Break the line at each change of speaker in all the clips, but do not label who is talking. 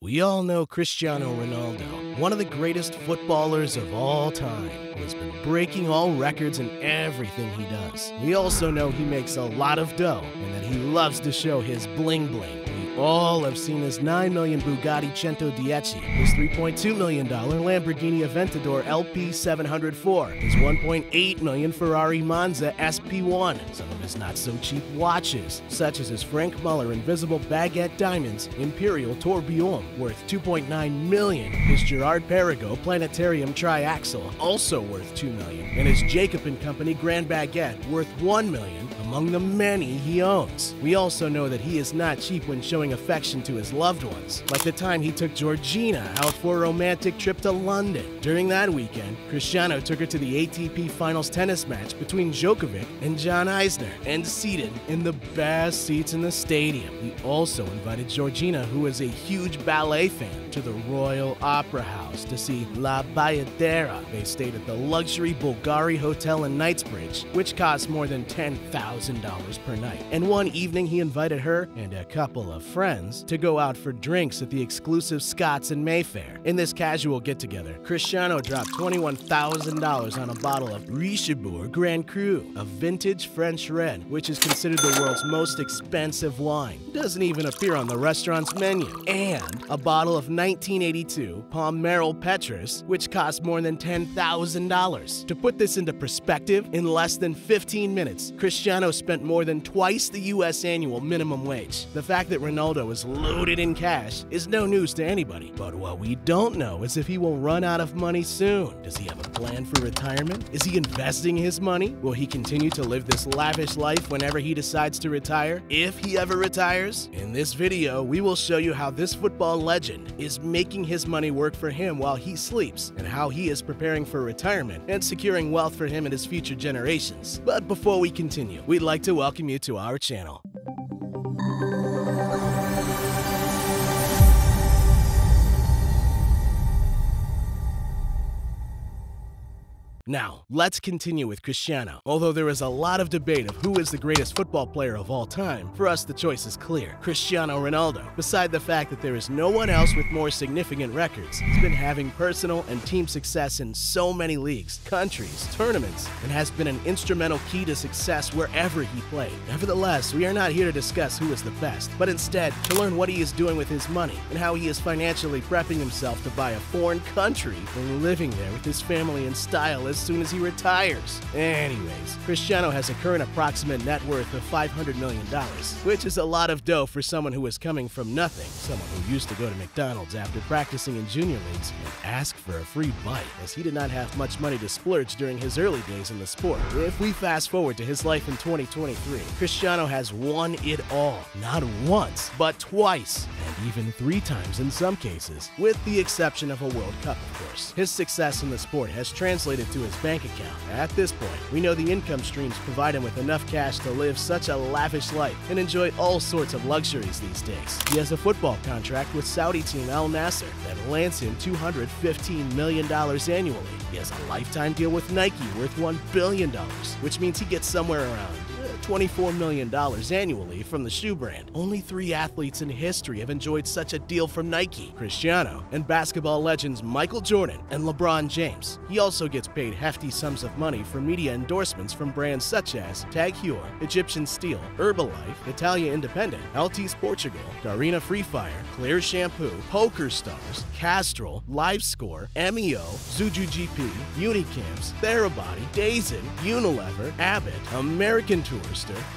We all know Cristiano Ronaldo, one of the greatest footballers of all time, who has been breaking all records in everything he does. We also know he makes a lot of dough and that he loves to show his bling bling. We all have seen his $9 million Bugatti 110, his $3.2 million Lamborghini Aventador LP 704, his $1.8 million Ferrari Monza SP1, some of his not-so-cheap watches, such as his Frank Muller Invisible Baguette Diamonds Imperial Tourbillon, worth $2.9 million, his Gerard Perregaux Planetarium Triaxle, also worth $2 million, and his Jacob & Company Grand Baguette, worth $1 million, among the many he owns. We also know that he is not cheap when showing affection to his loved ones, like the time he took Georgina out for a romantic trip to London. During that weekend, Cristiano took her to the ATP Finals tennis match between Djokovic and John Isner, and seated in the best seats in the stadium. He also invited Georgina, who is a huge ballet fan, to the Royal Opera House to see La Bayadera. They stayed at the luxury Bulgari Hotel in Knightsbridge, which cost more than $10,000 per night. And one evening he invited her and a couple of friends to go out for drinks at the exclusive Scots in Mayfair. In this casual get-together, Cristiano dropped $21,000 on a bottle of Richebourg Grand Cru, a vintage French red, which is considered the world's most expensive wine. It doesn't even appear on the restaurant's menu. And a bottle of 1982 Pomerol Petrus, which cost more than $10,000. To put this into perspective, in less than 15 minutes, Cristiano spent more than twice the U.S. annual minimum wage. The fact that Ronaldo is loaded in cash is no news to anybody. But what we don't know is if he will run out of money soon. Does he have a plan for retirement? Is he investing his money? Will he continue to live this lavish life whenever he decides to retire, if he ever retires? In this video, we will show you how this football legend is making his money work for him while he sleeps, and how he is preparing for retirement and securing wealth for him and his future generations. But before we continue, we'd like to welcome you to our channel. Now, let's continue with Cristiano. Although there is a lot of debate of who is the greatest football player of all time, for us the choice is clear: Cristiano Ronaldo. Beside the fact that there is no one else with more significant records, he's been having personal and team success in so many leagues, countries, tournaments, and has been an instrumental key to success wherever he played. Nevertheless, we are not here to discuss who is the best, but instead to learn what he is doing with his money and how he is financially prepping himself to buy a foreign country and living there with his family in style as soon as he retires. Anyways, Cristiano has a current approximate net worth of $500 million, which is a lot of dough for someone who is coming from nothing, someone who used to go to McDonald's after practicing in junior leagues and ask for a free bite, as he did not have much money to splurge during his early days in the sport. If we fast forward to his life in 2023, Cristiano has won it all, not once, but twice, and even 3 times in some cases, with the exception of a World Cup, of course. His success in the sport has translated to his bank account. At this point, we know the income streams provide him with enough cash to live such a lavish life and enjoy all sorts of luxuries these days. He has a football contract with Saudi team Al-Nassr that lands him $215 million annually. He has a lifetime deal with Nike worth $1 billion, which means he gets somewhere around $24 million annually from the shoe brand. Only 3 athletes in history have enjoyed such a deal from Nike: Cristiano and basketball legends Michael Jordan and LeBron James. He also gets paid hefty sums of money for media endorsements from brands such as Tag Heuer, Egyptian Steel, Herbalife, Italia Independent, Altice Portugal, Garena Free Fire, Clear Shampoo, Poker Stars, Castrol, LiveScore, MEO, Zuju GP, Unicamps, Therabody, Dazn, Unilever, Abbott, American Tourister,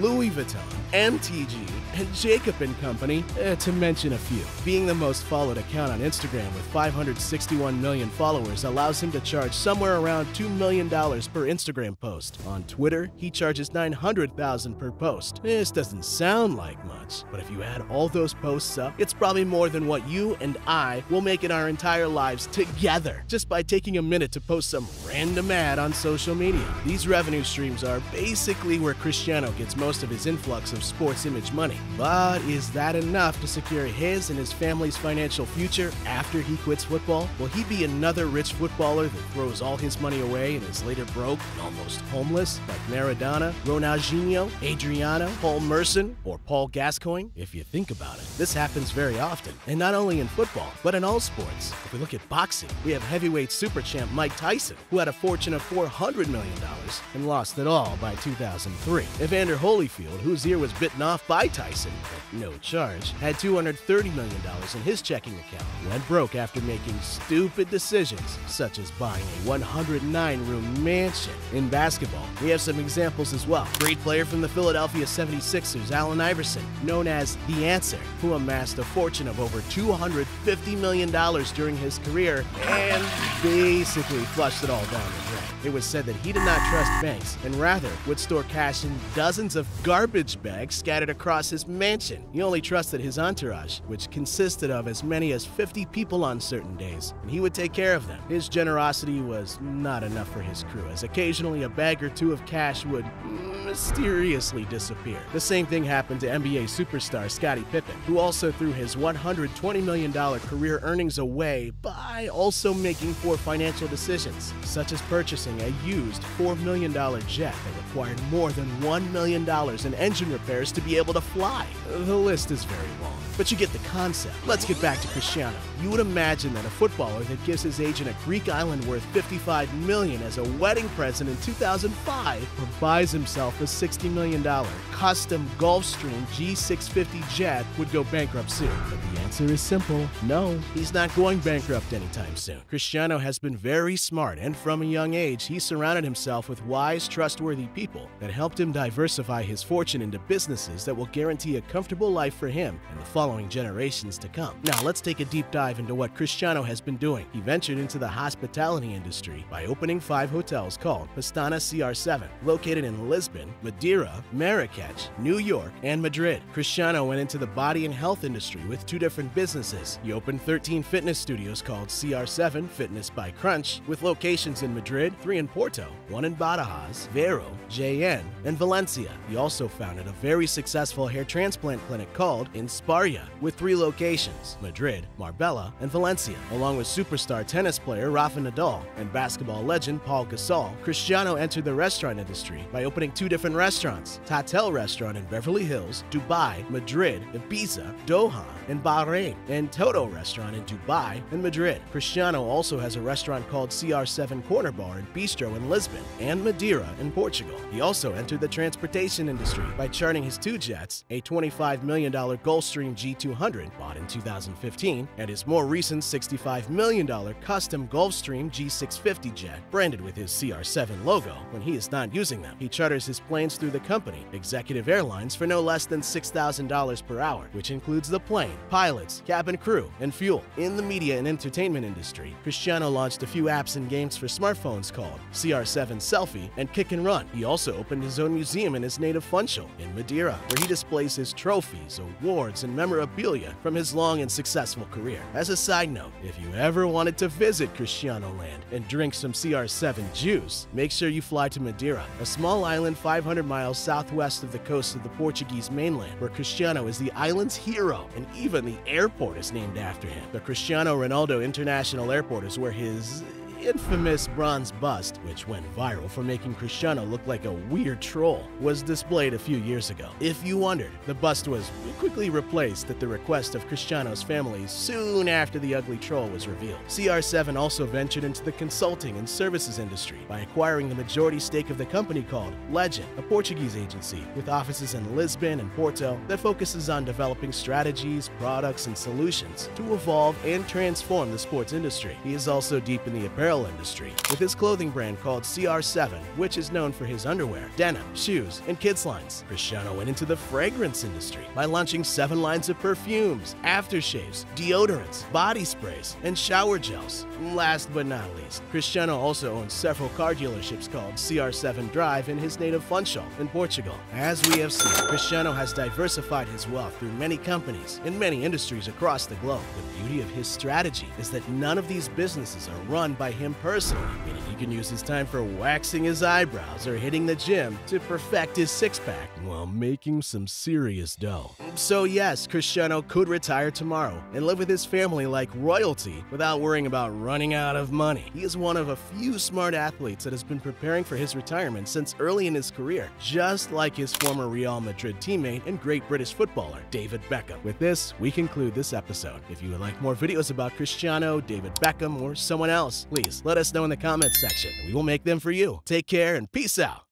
Louis Vuitton, MTG, and Jacob & Company, to mention a few. Being the most followed account on Instagram with 561 million followers allows him to charge somewhere around $2 million per Instagram post. On Twitter, he charges $900,000 per post. This doesn't sound like much, but if you add all those posts up, it's probably more than what you and I will make in our entire lives together, just by taking a minute to post some random ad on social media. These revenue streams are basically where Cristiano Cristiano gets most of his influx of sports image money. But is that enough to secure his and his family's financial future after he quits football? Will he be another rich footballer that throws all his money away and is later broke and almost homeless, like Maradona, Ronaldinho, Adriano, Paul Merson, or Paul Gascoigne? If you think about it, this happens very often, and not only in football, but in all sports. If we look at boxing, we have heavyweight super champ Mike Tyson, who had a fortune of $400 million and lost it all by 2003. Evander Holyfield, whose ear was bitten off by Tyson at no charge, had $230 million in his checking account, went broke after making stupid decisions, such as buying a 109-room mansion. In basketball, we have some examples as well. Great player from the Philadelphia 76ers, Allen Iverson, known as The Answer, who amassed a fortune of over $250 million during his career and basically flushed it all down the drain. It was said that he did not trust banks and rather would store cash in dozens of garbage bags scattered across his mansion. He only trusted his entourage, which consisted of as many as 50 people on certain days, and he would take care of them. His generosity was not enough for his crew, as occasionally a bag or two of cash would mysteriously disappear. The same thing happened to NBA superstar Scottie Pippen, who also threw his $120 million career earnings away by also making poor financial decisions, such as purchasing a used $4 million jet that required more than $1 million in engine repairs to be able to fly. The list is very long, but you get the concept. Let's get back to Cristiano. You would imagine that a footballer that gives his agent a Greek island worth $55 million as a wedding present in 2005 or buys himself a $60 million custom Gulfstream G650 jet would go bankrupt soon. But the answer is simple. No, he's not going bankrupt anytime soon. Cristiano has been very smart, and from a young age, he surrounded himself with wise, trustworthy people that helped him diversify his fortune into businesses that will guarantee a comfortable life for him and the following generations to come. Now, let's take a deep dive into what Cristiano has been doing. He ventured into the hospitality industry by opening 5 hotels called Pastana CR7, located in Lisbon, Madeira, Marrakech, New York, and Madrid. Cristiano went into the body and health industry with 2 different businesses. He opened 13 fitness studios called CR7 Fitness by Crunch, with locations in Madrid, 3 in Porto, 1 in Badajoz, Vero, Jaén, and Valencia. He also founded a very successful hair transplant clinic called Insparia, with 3 locations, Madrid, Marbella, and Valencia. Along with superstar tennis player Rafa Nadal and basketball legend Paul Gasol, Cristiano entered the restaurant industry by opening 2 different restaurants, Tatel Restaurant in Beverly Hills, Dubai, Madrid, Ibiza, Doha, and Bahrain, and Toto Restaurant in Dubai and Madrid. Cristiano also has a restaurant called CR7 Corner Bar and Bistro in Lisbon and Madeira in Portugal. He also entered the transportation industry by chartering his 2 jets, a $25 million Gulfstream G200 bought in 2015, and his more recent $65 million custom Gulfstream G650 jet, branded with his CR7 logo when he is not using them. He charters his planes through the company, Executive Airlines, for no less than $6,000 per hour, which includes the plane, pilots, cabin crew, and fuel. In the media and entertainment industry, Cristiano launched a few apps and games for smartphones called CR7 Selfie and Kick and Run. He also opened his own museum in his native Funchal in Madeira, where he displays his trophies, awards, and memorabilia from his long and successful career. As a side note, if you ever wanted to visit Cristiano Land and drink some CR7 juice, make sure you fly to Madeira, a small island 500 miles southwest of the coast of the Portuguese mainland, where Cristiano is the island's hero, and even the airport is named after him. The Cristiano Ronaldo International Airport is where his infamous bronze bust, which went viral for making Cristiano look like a weird troll, was displayed a few years ago. If you wondered, the bust was quickly replaced at the request of Cristiano's family soon after the ugly troll was revealed. CR7 also ventured into the consulting and services industry by acquiring the majority stake of the company called Legend, a Portuguese agency with offices in Lisbon and Porto that focuses on developing strategies, products, and solutions to evolve and transform the sports industry. He is also deep in the apparel industry with his clothing brand called CR7, which is known for his underwear, denim, shoes, and kids lines. Cristiano went into the fragrance industry by launching 7 lines of perfumes, aftershaves, deodorants, body sprays, and shower gels. Last but not least, Cristiano also owns several car dealerships called CR7 Drive in his native Funchal in Portugal. As we have seen, Cristiano has diversified his wealth through many companies in many industries across the globe. The beauty of his strategy is that none of these businesses are run by him personally, meaning he can use his time for waxing his eyebrows or hitting the gym to perfect his six-pack while making some serious dough. So yes, Cristiano could retire tomorrow and live with his family like royalty without worrying about running out of money. He is one of a few smart athletes that has been preparing for his retirement since early in his career, just like his former Real Madrid teammate and great British footballer, David Beckham. With this, we conclude this episode. If you would like more videos about Cristiano, David Beckham, or someone else, please let us know in the comments section. We will make them for you. Take care and peace out.